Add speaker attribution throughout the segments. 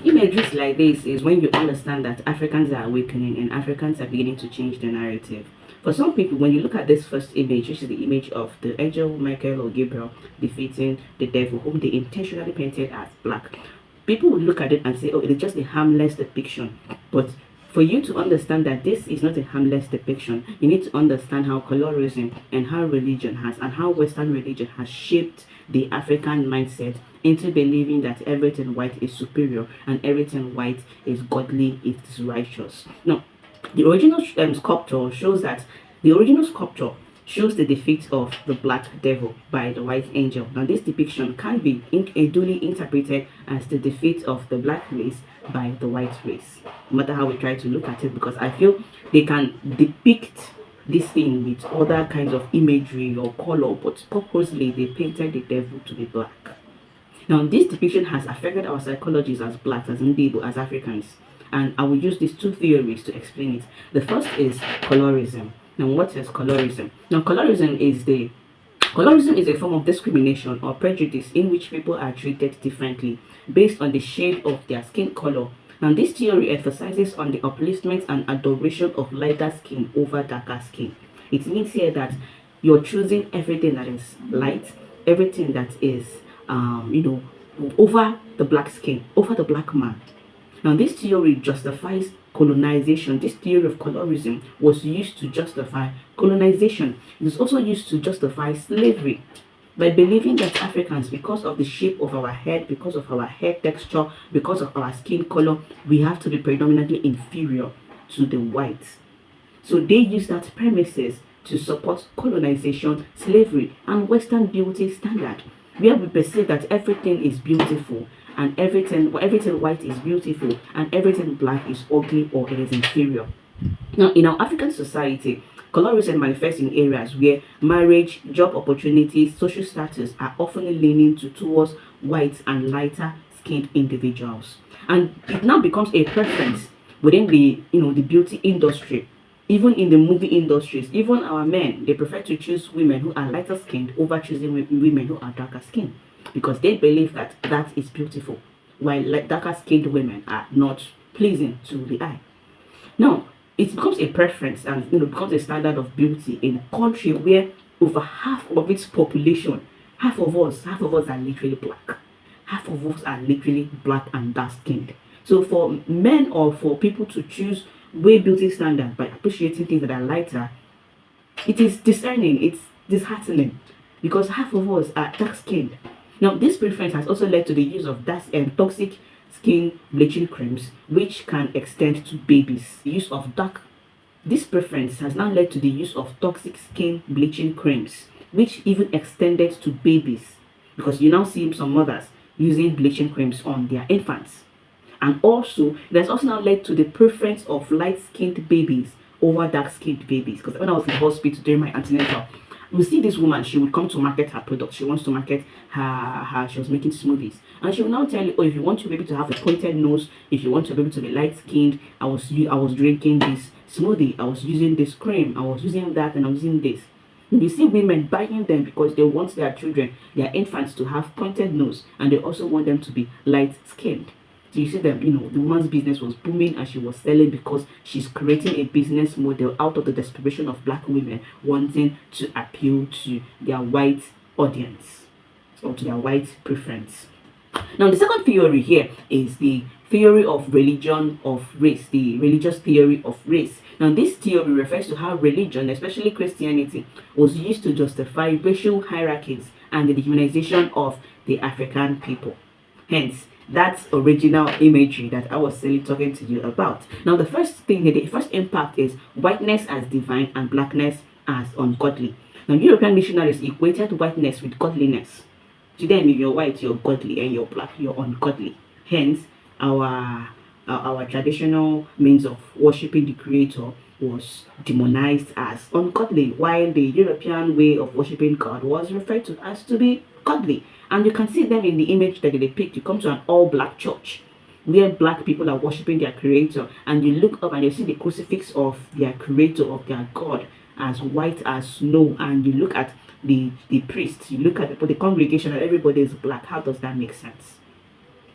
Speaker 1: Images like this is when you understand that Africans are awakening and Africans are beginning to change the narrative. For some people, when you look at this first image, which is the image of the angel Michael or Gabriel defeating the devil, whom they intentionally painted as black, people would look at it and say, oh, it is just a harmless depiction. But for you to understand that this is not a harmless depiction, you need to understand how colorism and how religion has, and how Western religion has shaped the African mindset into believing that everything white is superior and everything white is godly, it is righteous. Now, the original sculpture shows that the original sculpture shows the defeat of the black devil by the white angel. Now, this depiction can be duly interpreted as the defeat of the black race by the white race, no matter how we try to look at it, because I feel they can depict this thing with other kinds of imagery or color, but purposely they painted the devil to be black. Now, this depiction has affected our psychologies as blacks, as Ndibo, as Africans, and I will use these two theories to explain it. The first is colorism. Now, what is colorism? Now, colorism is a form of discrimination or prejudice in which people are treated differently based on the shade of their skin color. Now, this theory emphasizes on the upliftment and adoration of lighter skin over darker skin. It means here that you're choosing everything that is light, everything that is, over the black skin, over the black man. Now, this theory justifies colonization. This theory of colorism was used to justify colonization. It was also used to justify slavery by believing that Africans, because of the shape of our head, because of our hair texture, because of our skin color, we have to be predominantly inferior to the whites. So they use that premises to support colonization, slavery, and Western beauty standard, where we perceive that everything is beautiful and everything white is beautiful and everything black is ugly or it is inferior. Now, in our African society, colorism manifests in areas where marriage, job opportunities, social status are often leaning towards white and lighter skinned individuals, and it now becomes a preference within the beauty industry. Even in the movie industries, even our men, they prefer to choose women who are lighter skinned over choosing women who are darker skinned, because they believe that that is beautiful, while darker skinned women are not pleasing to the eye. Now, it becomes a preference and becomes a standard of beauty in a country where over half of its population, half of us are literally black. Half of us are literally black and dark skinned. So for men or for people to choose way beauty standard by appreciating things that are lighter, it is discerning, it's disheartening, because half of us are dark skinned. Now, this preference has also led to the use of toxic skin bleaching creams, which can extend to babies. This preference has now led to the use of toxic skin bleaching creams, which even extended to babies, because you now see some mothers using bleaching creams on their infants. And also, there's also now led to the preference of light-skinned babies over dark-skinned babies. Because when I was in the hospital during my antenatal, you see this woman, she would come to market her products. She wants to market she was making smoothies. And she will now tell you, oh, if you want your baby to have a pointed nose, if you want your baby to be light-skinned, I was drinking this smoothie, I was using this cream, I was using that, and I was using this. You see women buying them because they want their children, their infants, to have pointed nose, and they also want them to be light-skinned. So you see that, the woman's business was booming and she was selling because she's creating a business model out of the desperation of black women wanting to appeal to their white audience or to their white preference. Now, the second theory here is the theory of religion of race, the religious theory of race. Now, this theory refers to how religion, especially Christianity, was used to justify racial hierarchies and the dehumanization of the African people. Hence, that's original imagery that I was talking to you about. Now, the first impact is whiteness as divine and blackness as ungodly. Now, European missionaries equated whiteness with godliness. To them, if you're white, you're godly, and you're black, you're ungodly. Hence, our traditional means of worshiping the Creator was demonized as ungodly, while the European way of worshiping God was referred to as to be godly. And you can see them in the image that they depict. You come to an all-black church where black people are worshiping their Creator, and you look up and you see the crucifix of their Creator, of their God, as white as snow, and you look at the priest, you look at the congregation, and everybody is black. How does that make sense?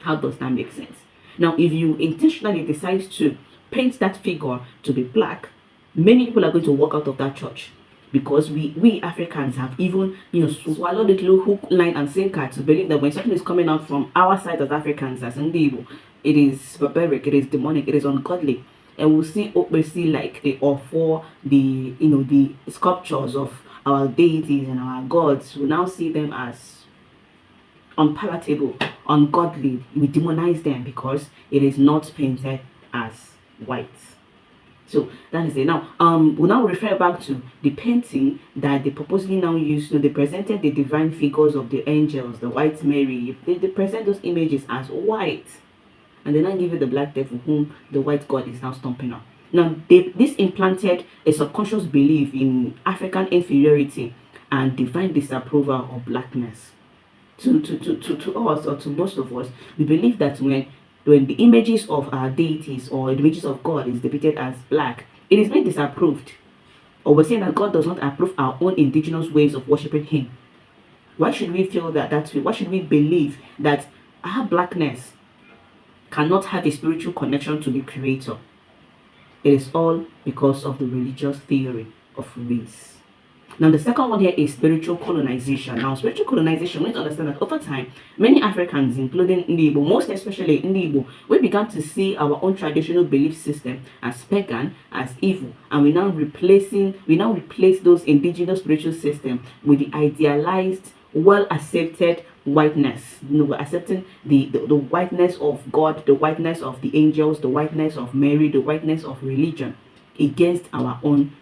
Speaker 1: How does that make sense? Now, if you intentionally decide to paint that figure to be black, many people are going to walk out of that church, because we Africans have even swallowed it little hook, line, and sinker to believe that when something is coming out from our side as Africans, as Ndibo, it is barbaric, it is demonic, it is ungodly. And we'll see like the for the the sculptures of our deities and our gods. We now see them as unpalatable, ungodly. We demonize them because it is not painted as white. So that is it. Now, we'll now refer back to the painting that they purposely now use. They presented the divine figures of the angels, the white Mary. They present those images as white, and they now give you the black devil, whom the white god is now stomping on. Now, this implanted a subconscious belief in African inferiority and divine disapproval of blackness. To us, or to most of us, we believe that when the images of our deities or the images of God is depicted as black, it is being disapproved. Or we're saying that God does not approve our own indigenous ways of worshiping Him. Why should we feel that way? Why should we believe that our blackness cannot have a spiritual connection to the Creator? It is all because of the religious theory of race. Now, the second one here is spiritual colonization. Now, spiritual colonization, we need to understand that over time, many Africans, including Ndibo, most especially Ndibo, we began to see our own traditional belief system as pagan, as evil, and we now replace those indigenous spiritual systems with the idealized, well-accepted whiteness. We're accepting the whiteness of God, the whiteness of the angels, the whiteness of Mary, the whiteness of religion, against our own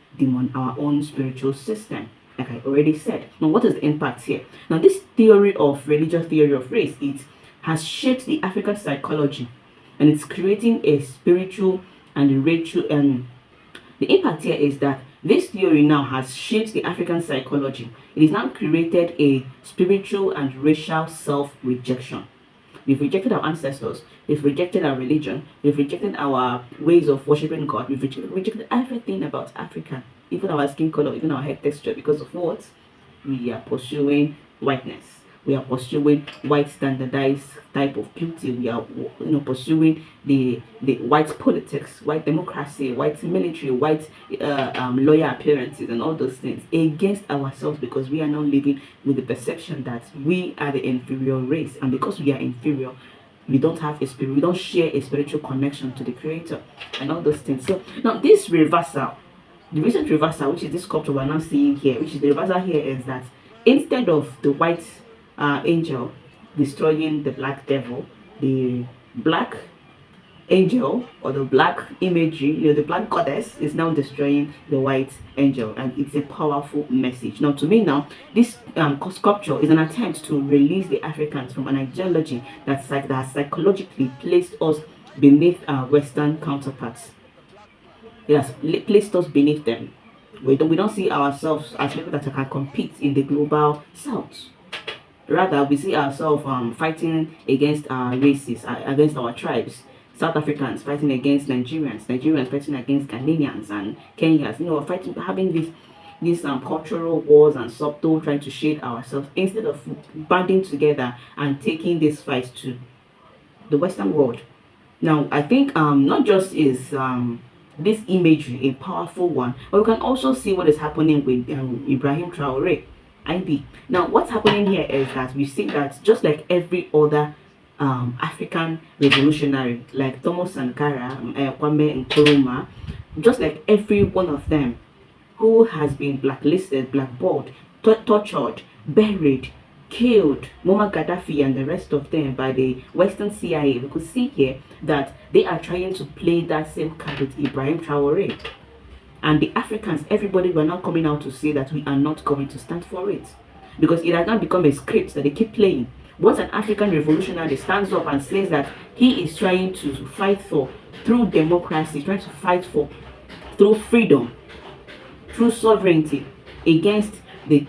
Speaker 1: our own spiritual system, like I already said. Now, what is the impact here? Now, this theory of religious theory of race, it has shaped the African psychology, and it's creating a spiritual and racial. The impact here is that this theory now has shaped the African psychology. It has now created a spiritual and racial self-rejection. We've rejected our ancestors. We've rejected our religion. We've rejected our ways of worshiping God. We've rejected everything about Africa, even our skin color, even our hair texture. Because of what? We are pursuing whiteness. We are pursuing white standardized type of beauty. We are pursuing the white politics, white democracy, white military, white lawyer appearances, and all those things against ourselves, because we are now living with the perception that we are the inferior race, and because we are inferior, we don't have a spirit, we don't share a spiritual connection to the Creator, and all those things. So now this reversal, the recent reversal, which is this sculpture we're now seeing here, which is the reversal here, is that instead of the white angel destroying the black devil, the black angel, or the black imagery, the black goddess, is now destroying the white angel, and it's a powerful message. Now, to me, now this sculpture is an attempt to release the Africans from an ideology that has psychologically placed us beneath our Western counterparts. It has placed us beneath them. We don't see ourselves as people that can compete in the global South. Rather, we see ourselves fighting against our races, against our tribes. South Africans fighting against Nigerians, Nigerians fighting against Ghanaians and Kenyans. Fighting, having these cultural wars and subtle trying to shade ourselves, instead of banding together and taking this fight to the Western world. Now, I think not just is this imagery a powerful one, but we can also see what is happening with Ibrahim Traore, IB. Now, what's happening here is that we see that just like every other African revolutionary, like Thomas Sankara, Kwame Nkrumah, just like every one of them who has been blacklisted, blackballed, tortured, buried, killed, Muammar Gaddafi and the rest of them by the Western CIA, we could see here that they are trying to play that same card with Ibrahim Traore. And the Africans, everybody, were now coming out to say that we are not going to stand for it, because it has now become a script that they keep playing. Once an African revolutionary stands up and says that he is trying to fight for, through democracy, trying to fight for, through freedom, through sovereignty, against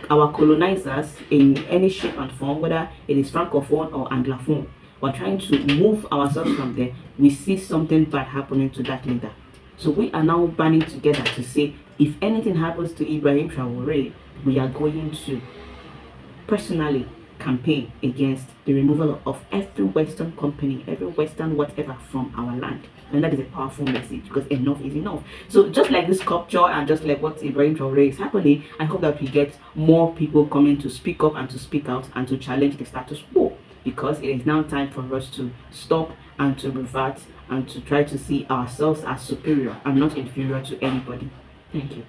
Speaker 1: our colonizers in any shape and form, whether it is Francophone or Anglophone, we're trying to move ourselves from there, we see something bad happening to that leader. So we are now banding together to say, if anything happens to Ibrahim Traore, we are going to personally campaign against the removal of every Western company, every Western whatever from our land. And that is a powerful message, because enough is enough. So just like this sculpture and just like what Ibrahim Traore is happening, I hope that we get more people coming to speak up and to speak out and to challenge the status quo, because it is now time for us to stop and to revert and to try to see ourselves as superior and not inferior to anybody. Thank you.